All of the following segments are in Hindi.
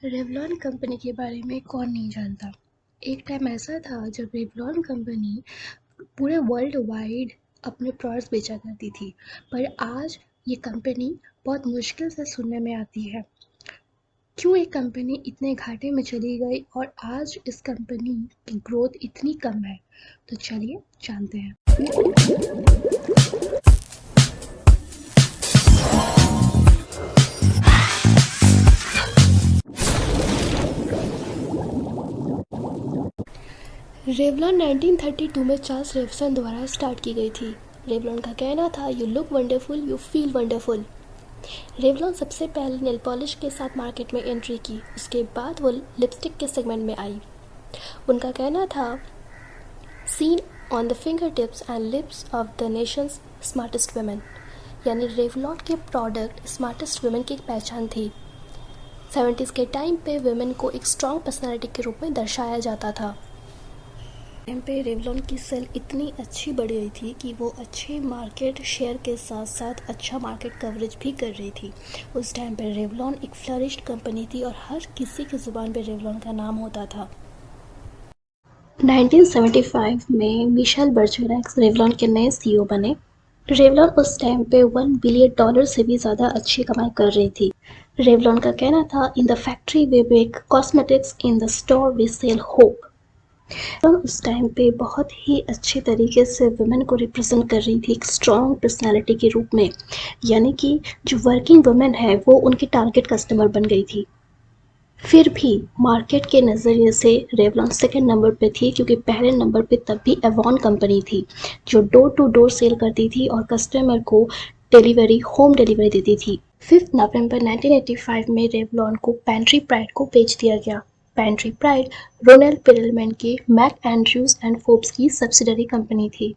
रेवलॉन कंपनी के बारे में कौन नहीं जानता। एक टाइम ऐसा था जब रेवलॉन कंपनी पूरे वर्ल्ड वाइड अपने प्रोडक्ट्स बेचा करती थी, पर आज ये कंपनी बहुत मुश्किल से सुनने में आती है। क्यों एक कंपनी इतने घाटे में चली गई और आज इस कंपनी की ग्रोथ इतनी कम है, तो चलिए जानते हैं। रेवलॉन 1932 में चार्ल्स रेवसन द्वारा स्टार्ट की गई थी। रेवलॉन का कहना था, you look wonderful, you feel wonderful. Revlon सबसे पहले नेल पॉलिश के साथ मार्केट में एंट्री की, उसके बाद वो लिपस्टिक के सेगमेंट में आई। उनका कहना था, seen on the finger tips and lips of the nation's smartest women, यानी रेवलॉन के प्रोडक्ट स्मार्टेस्ट वुमेन की एक पहचान थी। 70s के टाइम पे वुमेन को एक स्ट्रॉन्ग पर्सनालिटी के रूप में दर्शाया जाता था। टाइम पे रेवलॉन की सेल इतनी अच्छी बढ़ गई थी कि वो अच्छे मार्केट शेयर के साथ साथ अच्छा मार्केट कवरेज भी कर रही थी। उस टाइम पे रेवलॉन एक फ्लरिश्ड कंपनी थी और हर किसी की ज़ुबान पे रेवलॉन का नाम होता था। 1975 में मिशेल बर्जरैक्स रेवलॉन के नए सीईओ बने। रेवलॉन उस टाइम पे $1 बिलियन से भी ज़्यादा अच्छी कमाई कर रही थी। रेवलॉन का कहना था, in the factory we make cosmetics, in the store we sell hope. उस टाइम पे बहुत ही अच्छे तरीके से वुमेन को रिप्रेजेंट कर रही थी एक स्ट्रॉन्ग पर्सनालिटी के रूप में, यानी कि जो वर्किंग वुमेन है वो उनकी टारगेट कस्टमर बन गई थी। फिर भी मार्केट के नज़रिए से रेवलॉन सेकंड नंबर पे थी, क्योंकि पहले नंबर पे तब भी एवॉन कंपनी थी जो डोर टू डोर सेल करती थी और कस्टमर को होम डिलीवरी देती थी। 5 नवंबर 1985 में रेवलॉन को पेंट्री प्राइड को बेच दिया गया। पेंट्री प्राइड रोनेल पेरलमैन के मैक एंड्रयूज एंड फोर्ब्स की सब्सिडरी कंपनी थी।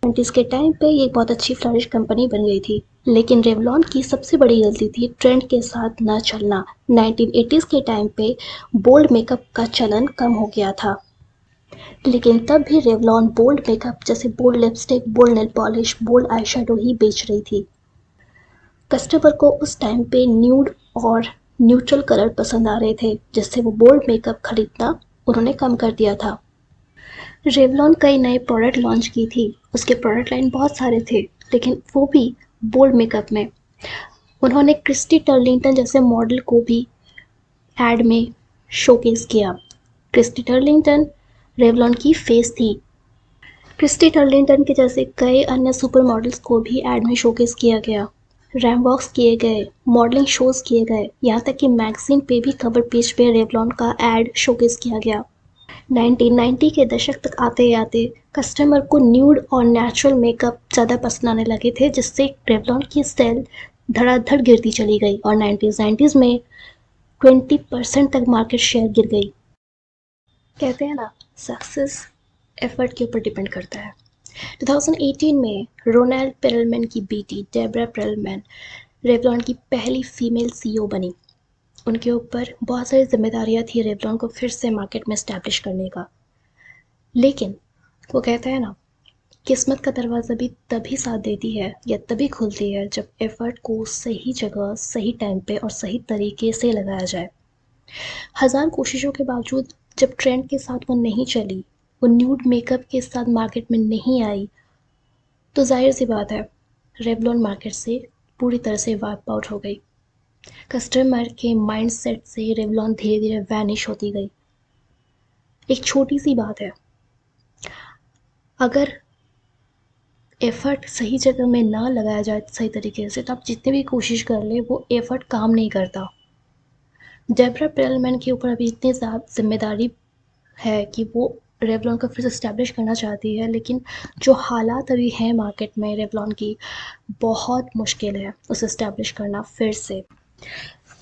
20s के टाइम पे ये बहुत अच्छी फ्लरिश कंपनी बन गई थी, लेकिन रेवलॉन की सबसे बड़ी गलती थी ट्रेंड के साथ न चलना। 1980s के टाइम पे बोल्ड मेकअप का चलन कम हो गया था, लेकिन तब भी रेवलॉन बोल्ड मेकअप जैसे bold lipstick, bold nail polish, bold eye shadow ही बेच रही थी। कस्टमर को उस टाइम पे न्यूड और न्यूट्रल कलर पसंद आ रहे थे, जिससे वो बोल्ड मेकअप खरीदना उन्होंने कम कर दिया था। रेवलॉन कई नए प्रोडक्ट लॉन्च की थी, उसके प्रोडक्ट लाइन बहुत सारे थे, लेकिन वो भी बोल्ड मेकअप में। उन्होंने क्रिस्टी टर्लिंगटन जैसे मॉडल को भी एड में शोकेस किया। क्रिस्टी टर्लिंगटन रेवलॉन की फेस थी। क्रिस्टी टर्लिंगटन के जैसे कई अन्य सुपर मॉडल्स को भी एड में शोकेस किया गया। रैम वॉक्स किए गए, मॉडलिंग शोज किए गए, यहाँ तक कि मैगजीन पे भी कवर पेज पे रेवलॉन का एड शोकेस किया गया। 1990 के दशक तक आते आते कस्टमर को न्यूड और नेचुरल मेकअप ज़्यादा पसंद आने लगे थे, जिससे रेवलॉन की सेल धड़ाधड़ गिरती चली गई और 1990s में 20% तक मार्केट शेयर गिर गई। कहते हैं ना, सक्सेस एफर्ट के ऊपर डिपेंड करता है। 2018 में रोनाल्ड पेरलमैन की बेटी डेब्रा पेरलमैन रेवलॉन की पहली फीमेल सीईओ बनी। उनके ऊपर बहुत सारी जिम्मेदारियां थी रेवलॉन को फिर से मार्केट में एस्टैब्लिश करने का, लेकिन वो कहता है ना, किस्मत का दरवाज़ा भी तभी साथ देती है या तभी खुलती है जब एफर्ट को सही जगह, सही टाइम पे और सही तरीके से लगाया जाए। हज़ार कोशिशों के बावजूद जब ट्रेंड के साथ वो नहीं चली, वो न्यूड मेकअप के साथ मार्केट में नहीं आई, तो जाहिर सी बात है रेवलॉन मार्केट से पूरी तरह से वाइप आउट हो गई। कस्टमर के माइंडसेट से रेवलॉन धीरे धीरे वैनिश होती गई। एक छोटी सी बात है, अगर एफर्ट सही जगह में ना लगाया जाए सही तरीके से, तो आप जितनी भी कोशिश कर ले वो एफर्ट काम नहीं करता। डेब्रा पेरलमैन के ऊपर अभी इतनी जिम्मेदारी है कि वो रेवलॉन को फिर से इस्टेब्लिश करना चाहती है, लेकिन जो हालात अभी हैं मार्केट में रेवलॉन की, बहुत मुश्किल है उसे इस्टेब्लिश करना फिर से।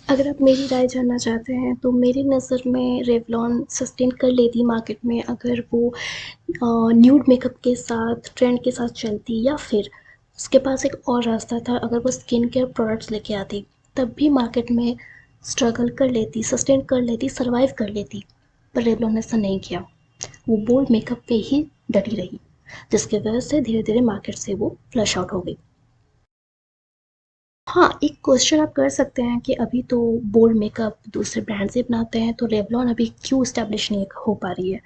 अगर आप मेरी राय जानना चाहते हैं तो मेरी नज़र में रेवलॉन सस्टेन कर लेती मार्केट में अगर वो न्यूड मेकअप के साथ ट्रेंड के साथ चलती, या फिर उसके पास एक और रास्ता था, अगर वो स्किन केयर प्रोडक्ट्स लेके आती तब भी मार्केट में स्ट्रगल कर लेती, सस्टेन कर लेती, सर्वाइव कर लेती। पर रेवलॉन ने ऐसा नहीं किया, वो बोल्ड मेकअप पे ही डटी रही, जिसकी वजह से धीरे धीरे मार्केट से वो फ्लश आउट हो गई। हाँ, एक क्वेश्चन आप कर सकते हैं कि अभी तो बोल्ड मेकअप दूसरे ब्रांड से बनाते हैं, तो रेवलॉन अभी क्यों इस्टेब्लिश नहीं हो पा रही है?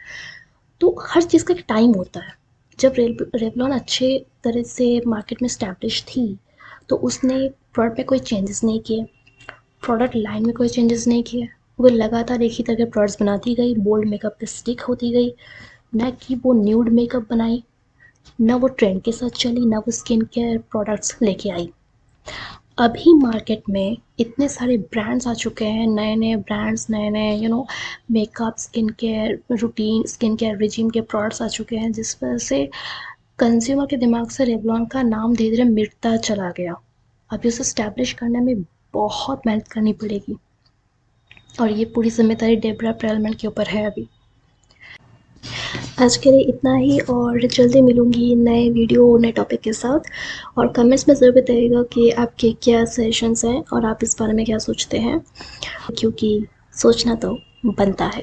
तो हर चीज़ का एक टाइम होता है। जब रेवलॉन अच्छे तरह से मार्केट में इस्टेब्लिश थी, तो उसने प्रोडक्ट में कोई चेंजेस नहीं किए, प्रोडक्ट लाइन में कोई चेंजेस नहीं किए। वो लगातार एक ही तरह के प्रोडक्ट्स बनाती गई, बोल्ड मेकअप पे स्टिक होती गई, ना कि वो न्यूड मेकअप बनाई, ना वो ट्रेंड के साथ चली, ना वो स्किन केयर प्रोडक्ट्स लेके आई। अभी मार्केट में इतने सारे ब्रांड्स आ चुके हैं, नए नए ब्रांड्स, नए नए makeup, skin care routine, skin care regime के प्रोडक्ट्स आ चुके हैं, जिस वजह से कंज्यूमर के दिमाग से रेवलॉन का नाम धीरे धीरे मिटता चला गया। अभी उसे स्टैब्लिश करने में बहुत मेहनत करनी पड़ेगी, और ये पूरी जिम्मेदारी डेब्रा पेरलमैन के ऊपर है अभी। आज के लिए इतना ही, और जल्दी मिलूंगी नए वीडियो नए टॉपिक के साथ। और कमेंट्स में ज़रूर बताइएगा कि आपके क्या सजेशंस हैं और आप इस बारे में क्या सोचते हैं, क्योंकि सोचना तो बनता है।